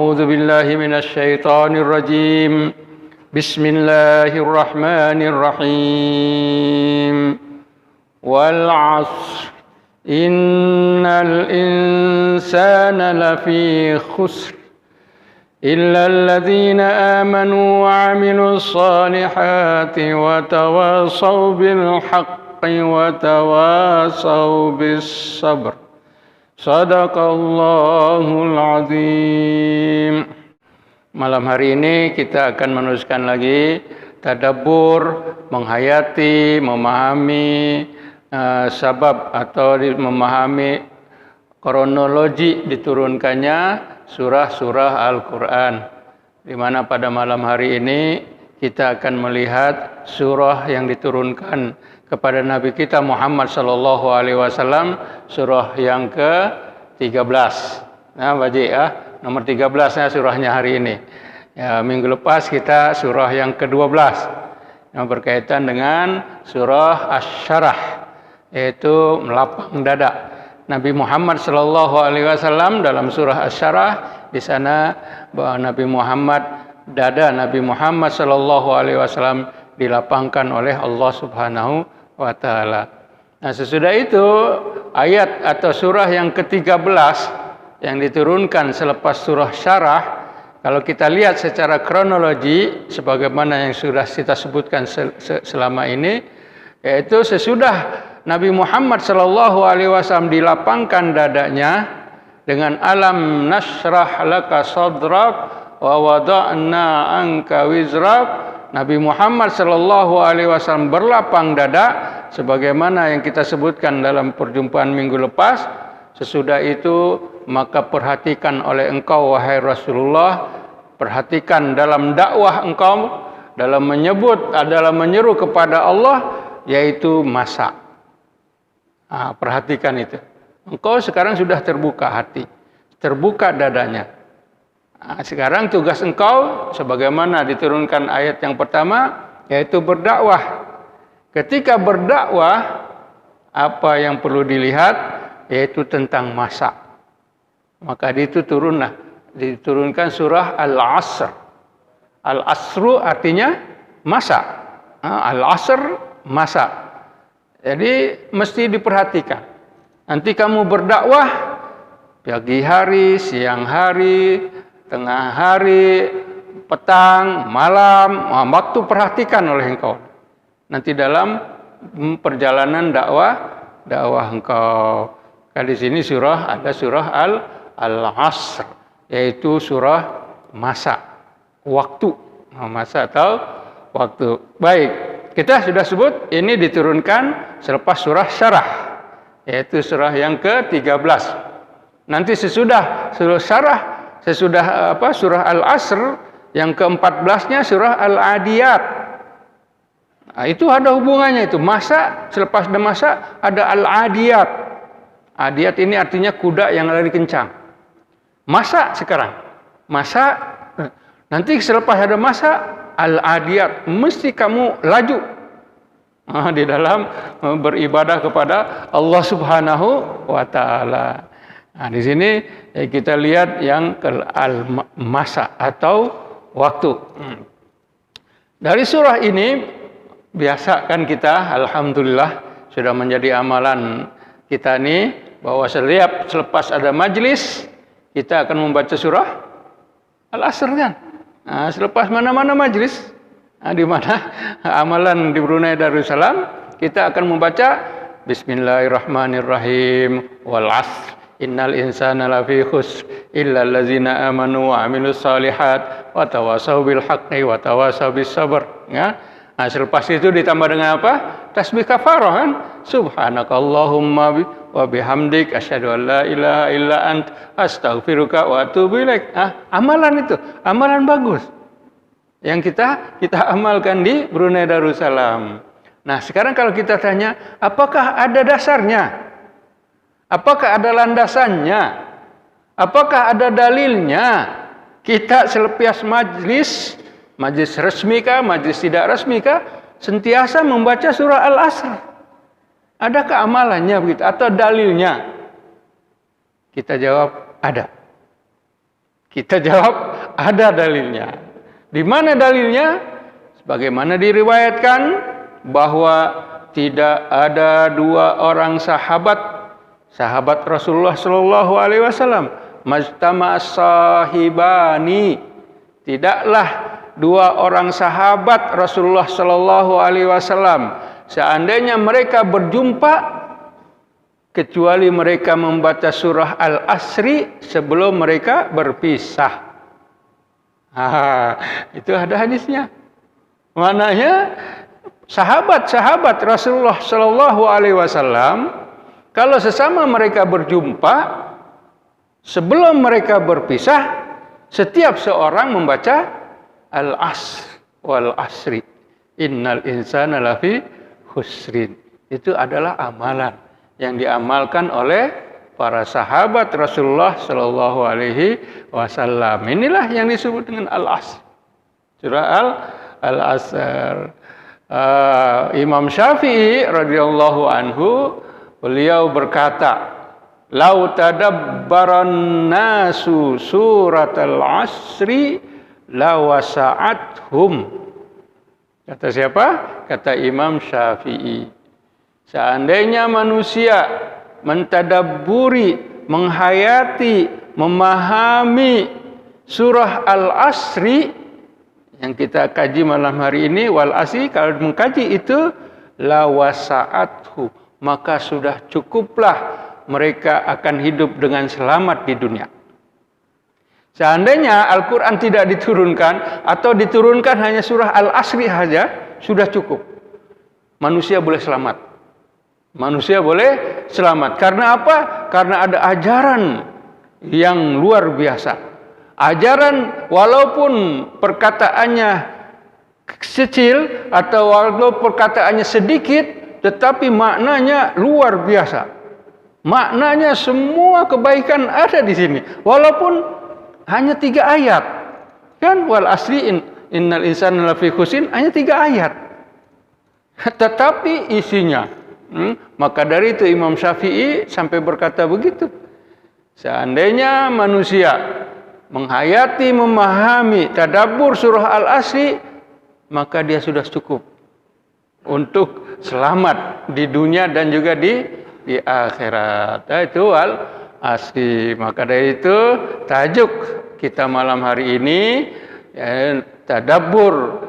أعوذ بالله من الشيطان الرجيم بسم الله الرحمن الرحيم والعصر إن الإنسان لفي خسر إلا الذين آمنوا وعملوا الصالحات وتواصوا بالحق وتواصوا بالصبر Sadaqallahul azim. Malam hari ini kita akan meneruskan lagi tadabbur, menghayati, memahami sabab atau memahami kronologi diturunkannya surah-surah Al-Quran. Di mana pada malam hari ini kita akan melihat surah yang diturunkan kepada Nabi kita Muhammad sallallahu alaihi wasallam, surah yang ke-13. Nah, Baji ya, nomor 13 surahnya hari ini. Ya, minggu lepas kita surah yang ke-12 yang berkaitan dengan surah Asy-Syarah, yaitu melapang dada. Nabi Muhammad sallallahu alaihi wasallam dalam surah Asy-Syarah, di sana bahwa Nabi Muhammad, dada Nabi Muhammad sallallahu alaihi wasallam dilapangkan oleh Allah Subhanahu wa ta'ala. Nah, sesudah itu ayat atau surah yang ke-13 yang diturunkan selepas surah Syarah, kalau kita lihat secara kronologi sebagaimana yang sudah kita sebutkan selama ini, yaitu sesudah Nabi Muhammad sallallahu alaihi wasallam dilapangkan dadanya dengan alam nashrah laka sadrak wa wada'na anka wizrak, Nabi Muhammad sallallahu alaihi wasallam berlapang dada sebagaimana yang kita sebutkan dalam perjumpaan minggu lepas. Sesudah itu maka perhatikan oleh engkau wahai Rasulullah, perhatikan dalam dakwah engkau, dalam menyebut, dalam menyeru kepada Allah, yaitu masa. Perhatikan itu. Engkau sekarang sudah terbuka hati, terbuka dadanya. Sekarang tugas engkau sebagaimana diturunkan ayat yang pertama, yaitu berdakwah. Ketika berdakwah, apa yang perlu dilihat yaitu tentang masa. Maka diturunkan surah Al-Asr. Al-Asru artinya masa. Al-Asr masa. Jadi mesti diperhatikan. Nanti kamu berdakwah pagi hari, siang hari, tengah hari, petang, malam, waktu perhatikan oleh engkau. Nanti dalam perjalanan dakwah engkau. Di sini ada surah Al-Asr, yaitu surah masa, waktu, masa atau waktu. Baik, kita sudah sebut ini diturunkan selepas surah Syarah, yaitu surah yang ke-13. Nanti sesudah surah Syarah, surah Al-Asr yang ke-14-nya surah Al-Adiyat. Nah, itu ada hubungannya itu. Masa, selepas ada masa ada Al-Adiyat. Adiyat ini artinya kuda yang lari kencang. Masa sekarang. Masa, nanti selepas ada masa Al-Adiyat, mesti kamu laju di dalam beribadah kepada Allah Subhanahu wa ta'ala. Nah, di sini kita lihat yang masa atau waktu. Dari surah ini biasa kan kita, alhamdulillah sudah menjadi amalan kita nih, bahwa selepas ada majlis kita akan membaca surah Al-Asr kan. Nah, selepas mana-mana majlis, di mana amalan di Brunei Darussalam, kita akan membaca Bismillahirrahmanirrahim wal 'asr innal insana lafi khusr illa allazina amanu wa 'amilus shalihat wa tawassaw bil haqqi wa tawassaw bis sabr. Ya. Nah, selepas itu ditambah dengan apa? Tasbih kafarah kan? Subhanakallahumma wa bihamdik asyhadu an la ilaha illa ant astaghfiruka wa atubu ilaik. Amalan itu, amalan bagus yang kita amalkan di Brunei Darussalam. Nah, sekarang kalau kita tanya, apakah ada dasarnya? Apakah ada landasannya? Apakah ada dalilnya? Kita selepas majlis resmi kah, majlis tidak resmi kah, sentiasa membaca surah Al-Asr. Adakah amalannya begitu atau dalilnya? Kita jawab ada. Kita jawab ada dalilnya. Di mana dalilnya? Sebagaimana diriwayatkan bahwa tidak ada dua orang sahabat Rasulullah Shallallahu Alaihi Wasallam, majtama sahibani, tidaklah dua orang sahabat Rasulullah Shallallahu Alaihi Wasallam seandainya mereka berjumpa kecuali mereka membaca surah Al-Asri sebelum mereka berpisah. Itu ada hadisnya. Maknanya sahabat-sahabat Rasulullah Shallallahu Alaihi Wasallam kalau sesama mereka berjumpa sebelum mereka berpisah, setiap seorang membaca Al-Asr wal Asri. Innal insana lafi khusrin. Itu adalah amalan yang diamalkan oleh para sahabat Rasulullah Shallallahu Alaihi Wasallam. Inilah yang disebut dengan Al-Asr. Surah Al-Asr. Imam Syafi'i radhiyallahu anhu, beliau berkata, "Lau tadabbaran nasu surat al-asri lawasa'athum." Kata siapa? Kata Imam Syafi'i. Seandainya manusia mentadabburi, menghayati, memahami surah Al-Asri yang kita kaji malam hari ini, wal asri, kalau mengkaji itu la wasa'athu, maka sudah cukuplah mereka akan hidup dengan selamat di dunia. Seandainya Al-Quran tidak diturunkan atau diturunkan hanya surah Al-Asri saja, sudah cukup. Manusia boleh selamat. Manusia boleh selamat. Karena apa? Karena ada ajaran yang luar biasa. Ajaran walaupun perkataannya kecil atau walaupun perkataannya sedikit, tetapi maknanya luar biasa. Maknanya semua kebaikan ada di sini. Walaupun hanya 3 ayat. Kan wal asri innal insana lafi khusrin hanya 3 ayat. Tetapi isinya maka dari itu Imam Syafi'i sampai berkata begitu. Seandainya manusia menghayati, memahami, tadabbur surah Al-Asri, maka dia sudah cukup untuk selamat di dunia dan juga di akhirat. Itu Al-Asri. Maka dari itu tajuk kita malam hari ini tadabbur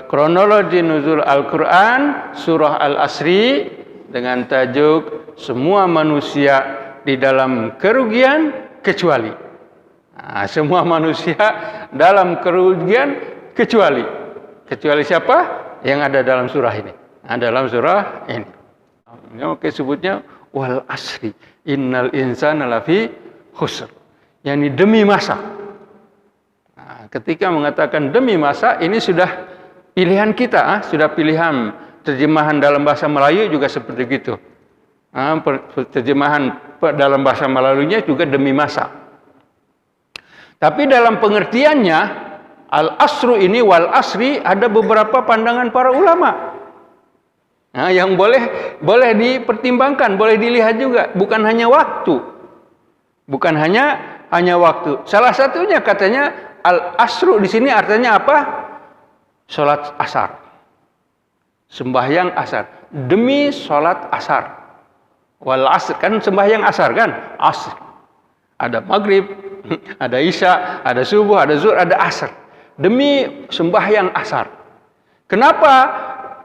kronologi nuzul Al-Quran surah Al-Asri dengan tajuk semua manusia di dalam kerugian kecuali. Semua manusia dalam kerugian kecuali siapa? Yang ada dalam surah ini. Dalam surah ini. Oke, sebutnya wal asri innal insana lafi khusr. Yani demi masa. Ketika mengatakan demi masa, ini sudah pilihan kita, sudah pilihan. Terjemahan dalam bahasa Melayu juga seperti itu. Terjemahan dalam bahasa Melayunya juga demi masa. Tapi dalam pengertiannya, al-asru ini wal asri ada beberapa pandangan para ulama. Yang boleh dipertimbangkan, boleh dilihat juga. Bukan hanya waktu. Bukan hanya waktu. Salah satunya katanya al-asru di sini artinya apa? Salat asar. Sembahyang asar. Demi salat asar. Wal asr kan sembahyang asar kan? Asr. Ada maghrib, ada isya, ada subuh, ada zuhur, ada asar. Demi sembahyang asar. Kenapa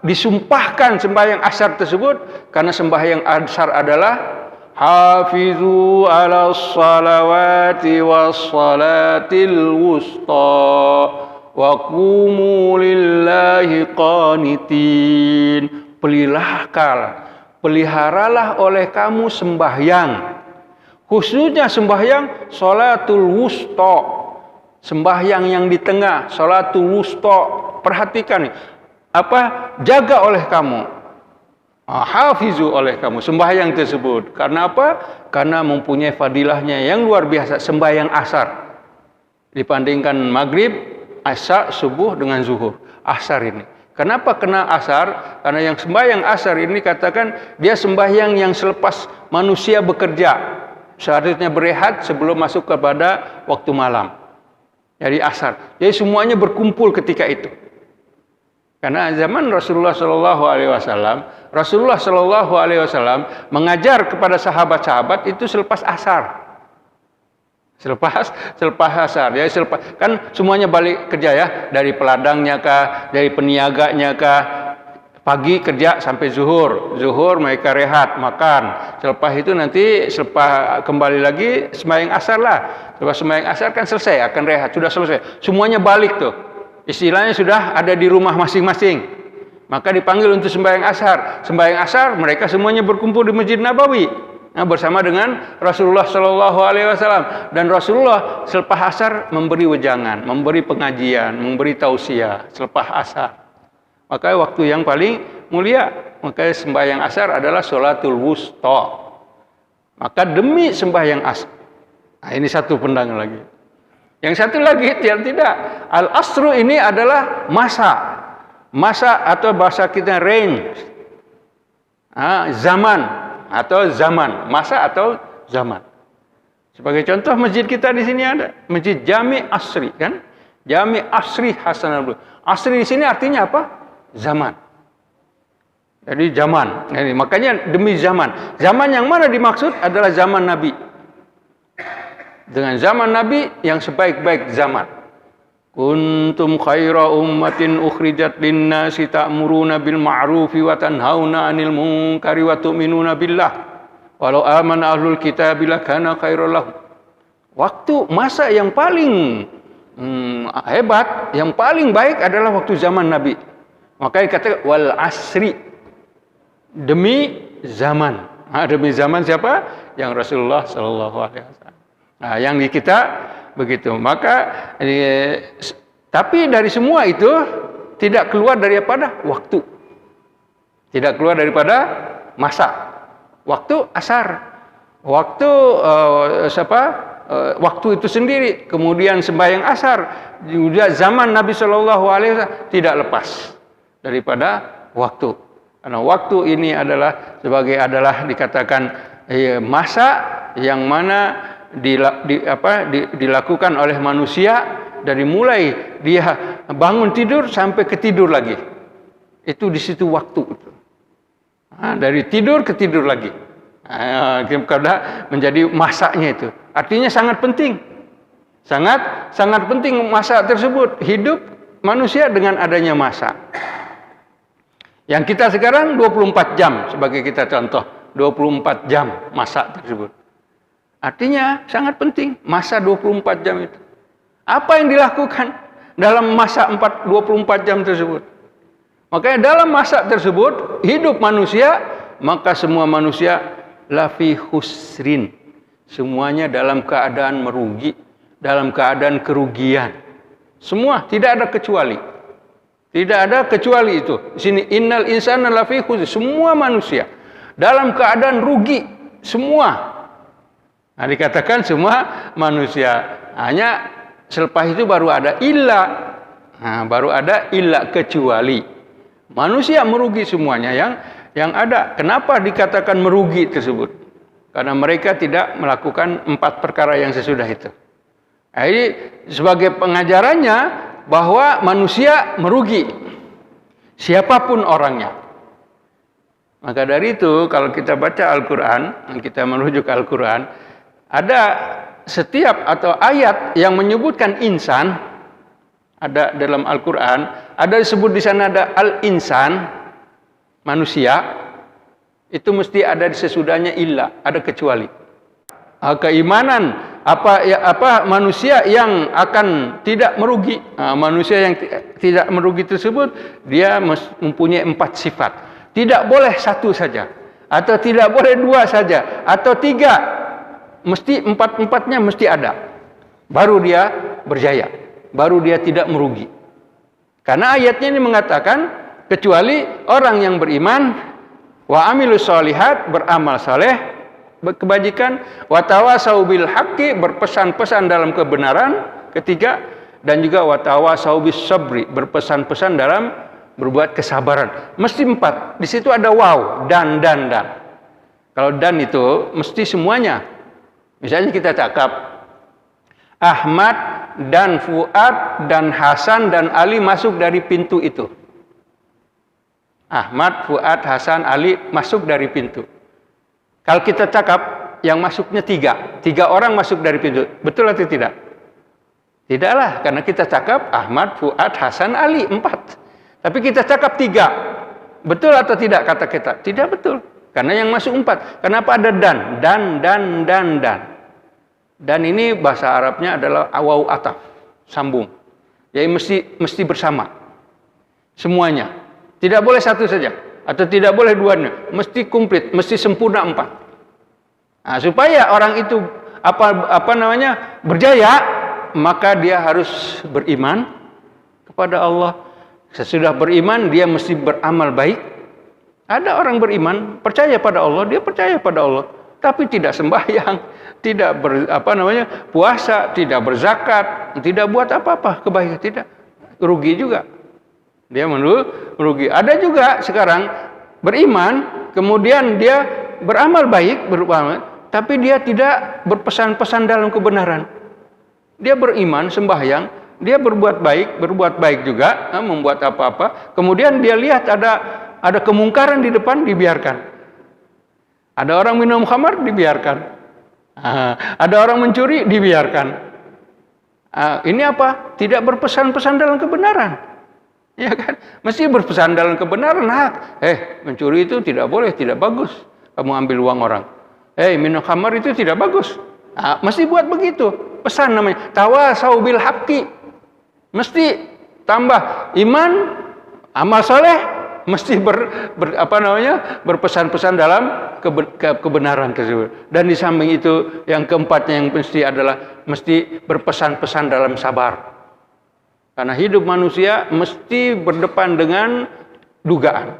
disumpahkan sembahyang asar tersebut? Karena sembahyang asar adalah hafizu ala salawati was salatil wusta wa qumu lillahi qanitin. Peliharalah oleh kamu sembahyang, khususnya sembahyang salatul wusta, sembahyang yang di tengah, salatul wusta. Perhatikan jaga oleh kamu, hafizu oleh kamu sembahyang tersebut. Karena apa? Karena mempunyai fadilahnya yang luar biasa sembahyang asar dibandingkan maghrib, isya, subuh dengan zuhur. Asar ini. Kenapa kena asar? Karena yang sembahyang asar ini katakan dia sembahyang yang selepas manusia bekerja. Seharusnya berehat sebelum masuk kepada waktu malam. Jadi asar. Jadi semuanya berkumpul ketika itu. Karena zaman Rasulullah Shallallahu Alaihi Wasallam mengajar kepada sahabat-sahabat itu selepas asar. Selepas asar, ya kan semuanya balik kerja ya, dari peladangnya kah, dari peniaganya kah, pagi kerja sampai zuhur mereka rehat makan. Selepas itu nanti kembali lagi sembahyang asar lah. Selepas sembahyang asar kan selesai, akan rehat, sudah selesai. Semuanya balik tuh, istilahnya sudah ada di rumah masing-masing. Maka dipanggil untuk sembahyang asar. Sembahyang asar mereka semuanya berkumpul di Masjid Nabawi. Nah, bersama dengan Rasulullah Shallallahu Alaihi Wasallam, dan Rasulullah selepas asar memberi wejangan, memberi pengajian, memberi tausiah selepas asar. Maka waktu yang paling mulia, maka sembahyang asar adalah sholatul wusta. Maka demi sembahyang asar, nah ini satu pandangan lagi. Yang satu lagi tidak. Al asru ini adalah masa atau bahasa kita range, zaman. Atau zaman, masa atau zaman. Sebagai contoh masjid kita di sini ada Masjid Jami Asri, kan? Jami Asri Hasan al-Banna. Asri di sini artinya apa? Zaman. Jadi zaman. Jadi, makanya demi zaman. Zaman yang mana dimaksud adalah zaman Nabi. Dengan zaman Nabi yang sebaik-baik zaman. Kuntum khaira ummatin ukhrijat linnasi ta'muruna bil ma'rufi wa tanhauna 'anil munkari wa tu'minuna billah. Walau amana ahlul kitabi lakana khairal lahum. Waktu masa yang paling hebat, yang paling baik adalah waktu zaman Nabi. Makanya dikatakan wal asri, demi zaman. Demi zaman siapa? Yang Rasulullah sallallahu alaihi wasallam. Nah, yang di kita begitu. Maka tapi dari semua itu tidak keluar daripada waktu. Tidak keluar daripada masa. Waktu asar. Waktu waktu itu sendiri. Kemudian sembahyang asar. Juga zaman Nabi Shallallahu Alaihi Wasallam tidak lepas daripada waktu. Karena waktu ini adalah dikatakan masa yang mana dilakukan oleh manusia dari mulai dia bangun tidur sampai ketidur lagi. Itu di situ waktu itu. Dari tidur ke tidur lagi. Karena menjadi masanya itu. Artinya sangat penting. Sangat penting masa tersebut. Hidup manusia dengan adanya masa. Yang kita sekarang 24 jam sebagai kita contoh. 24 jam masa tersebut. Artinya sangat penting masa 24 jam itu. Apa yang dilakukan dalam masa 24 jam tersebut? Makanya dalam masa tersebut hidup manusia, maka semua manusia lafi husrin. Semuanya dalam keadaan merugi, dalam keadaan kerugian. Semua, tidak ada kecuali. Tidak ada kecuali itu. Di sini innal insana lafi husrin. Semua manusia dalam keadaan rugi, semua. Nah, dikatakan semua manusia. Hanya selepas itu baru ada illa. Baru ada illa, kecuali. Manusia merugi semuanya yang ada. Kenapa dikatakan merugi tersebut? Karena mereka tidak melakukan 4 perkara yang sesudah itu. Jadi sebagai pengajarannya bahwa manusia merugi. Siapapun orangnya. Maka dari itu kalau kita baca Al-Quran, kita merujuk Al-Quran, ada setiap atau ayat yang menyebutkan insan, ada dalam Al-Quran, ada disebut di sana ada al-insan, manusia, itu mesti ada di sesudahnya illa, ada kecuali. Keimanan manusia yang akan tidak merugi, manusia yang tidak merugi tersebut dia mempunyai 4 sifat. Tidak boleh 1 saja, atau tidak boleh 2 saja, atau 3. Mesti 4-4-nya mesti ada. Baru dia berjaya. Baru dia tidak merugi. Karena ayatnya ini mengatakan kecuali orang yang beriman wa amilus sholihat, beramal saleh, kebajikan, wa tawasau bil haqqi, berpesan-pesan dalam kebenaran, ketiga, dan juga wa tawasau bis sabri, berpesan-pesan dalam berbuat kesabaran. Mesti 4. Di situ ada waw, dan. Kalau dan itu mesti semuanya. Misalnya kita cakap Ahmad dan Fuad dan Hasan dan Ali masuk dari pintu itu. Ahmad, Fuad, Hasan, Ali masuk dari pintu. Kalau kita cakap yang masuknya tiga orang masuk dari pintu, betul atau tidak? Tidaklah, karena kita cakap Ahmad, Fuad, Hasan, Ali 4. Tapi kita cakap 3. Betul atau tidak kata kita? Tidak betul. Karena yang masuk 4. Kenapa ada dan? Dan ini bahasa Arabnya adalah waw ataf, sambung. Jadi mesti bersama. Semuanya. Tidak boleh satu saja atau tidak boleh duanya. Mesti komplit, mesti sempurna 4. Nah, supaya orang itu berjaya, maka dia harus beriman kepada Allah. Sesudah beriman, dia mesti beramal baik. Ada orang beriman, percaya pada Allah, dia percaya pada Allah, tapi tidak sembahyang, tidak puasa, tidak berzakat, tidak buat apa-apa kebaikan, tidak, rugi juga. Dia merugi. Ada juga sekarang beriman, kemudian dia beramal baik, tapi dia tidak berpesan-pesan dalam kebenaran. Dia beriman, sembahyang, dia berbuat baik juga, membuat apa-apa. Kemudian dia lihat ada kemungkaran di depan, dibiarkan. Ada orang minum khamar, dibiarkan. Ada orang mencuri, dibiarkan. Ini apa? Tidak berpesan-pesan dalam kebenaran. Ya kan? Mesti berpesan dalam kebenaran. Mencuri itu tidak boleh, tidak bagus. Kamu ambil uang orang. Minum khamar itu tidak bagus. Mesti buat begitu. Pesan namanya tawasau bil haqqi. Mesti tambah iman, amal soleh, mesti berpesan-pesan dalam kebenaran tersebut. Dan di samping itu yang keempatnya yang mesti berpesan-pesan dalam sabar. Karena hidup manusia mesti berdepan dengan dugaan.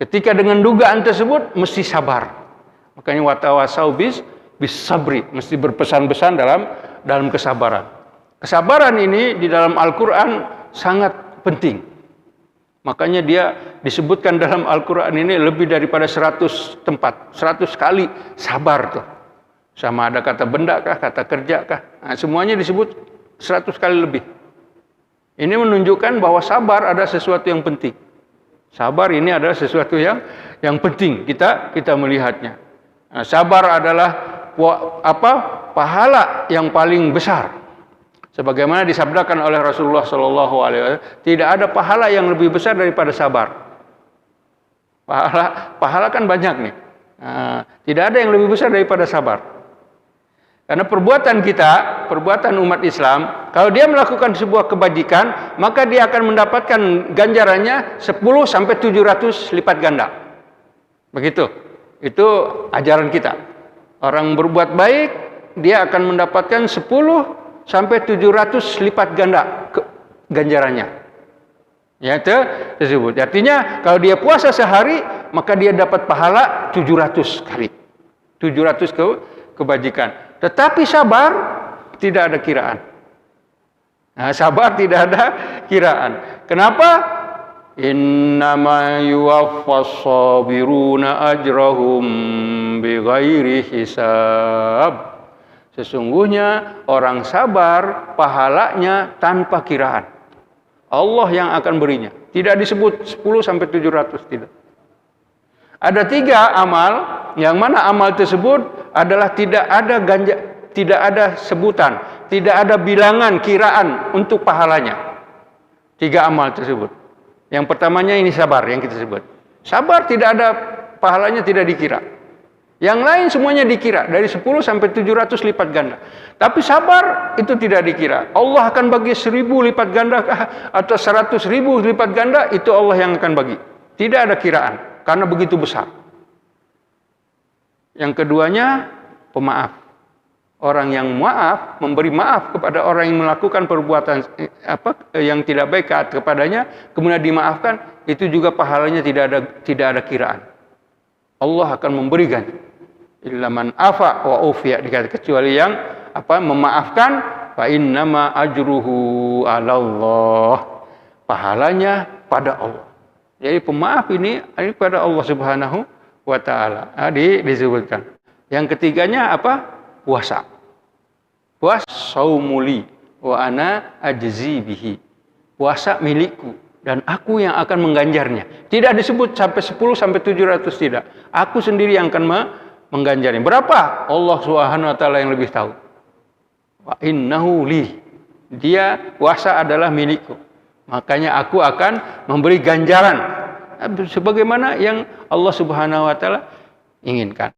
Ketika dengan dugaan tersebut mesti sabar. Makanya watawasau bis sabri, mesti berpesan-pesan dalam kesabaran. Kesabaran ini di dalam Al-Qur'an sangat penting. Makanya dia disebutkan dalam Al-Qur'an ini lebih daripada 100 tempat, 100 kali sabar tuh. Sama ada kata benda kah, kata kerja kah. Semuanya disebut 100 kali lebih. Ini menunjukkan bahwa sabar adalah sesuatu yang penting. Sabar ini adalah sesuatu yang penting kita melihatnya. Sabar adalah pahala yang paling besar. Sebagaimana disabdakan oleh Rasulullah SAW, tidak ada pahala yang lebih besar daripada sabar. Pahala kan banyak nih. Tidak ada yang lebih besar daripada sabar. Karena perbuatan umat Islam, kalau dia melakukan sebuah kebajikan, maka dia akan mendapatkan ganjarannya 10 sampai 700 lipat ganda. Begitu. Itu ajaran kita. Orang berbuat baik, dia akan mendapatkan 10 sampai 700 lipat ganda ganjarannya. Ya, itu tersebut. Artinya kalau dia puasa sehari, maka dia dapat pahala 700 kali. 700 kebajikan. Tetapi sabar tidak ada kiraan. Sabar tidak ada kiraan. Kenapa? Innama yuwaffas sabiruna ajrahum bighairi hisab. Sesungguhnya orang sabar pahalanya tanpa kiraan. Allah yang akan berinya. Tidak disebut 10 sampai 700, tidak. Ada 3 amal, yang mana amal tersebut adalah tidak ada sebutan, tidak ada bilangan kiraan untuk pahalanya. 3 amal tersebut. Yang pertamanya ini sabar yang kita sebut. Sabar tidak ada pahalanya, tidak dikira. Yang lain semuanya dikira dari 10 sampai 700 lipat ganda. Tapi sabar itu tidak dikira. Allah akan bagi 1000 lipat ganda atau 100.000 lipat ganda, itu Allah yang akan bagi. Tidak ada kiraan. Karena begitu besar. Yang keduanya, pemaaf. Orang yang maaf, memberi maaf kepada orang yang melakukan perbuatan yang tidak baik kepadanya, kemudian dimaafkan, itu juga pahalanya tidak ada kiraan. Allah akan memberikan. Illa man afa wa ufiya, kecuali yang memaafkan, fa innama ajruhu 'alallah. Pahalanya pada Allah. Jadi pemaaf ini pada Allah Subhanahu wa taala. Disebutkan. Yang ketiganya apa? Puasa. Puasa saumuli. wa ana ajzi bihi. Puasa milikku dan aku yang akan mengganjarnya. Tidak disebut sampai 10 sampai 700 tidak. Aku sendiri yang akan mengganjarnya. Berapa? Allah Subhanahu wa taala yang lebih tahu. Wa innahu li. Dia puasa adalah milikku. Makanya aku akan memberi ganjaran sebagaimana yang Allah Subhanahu wa taala inginkan.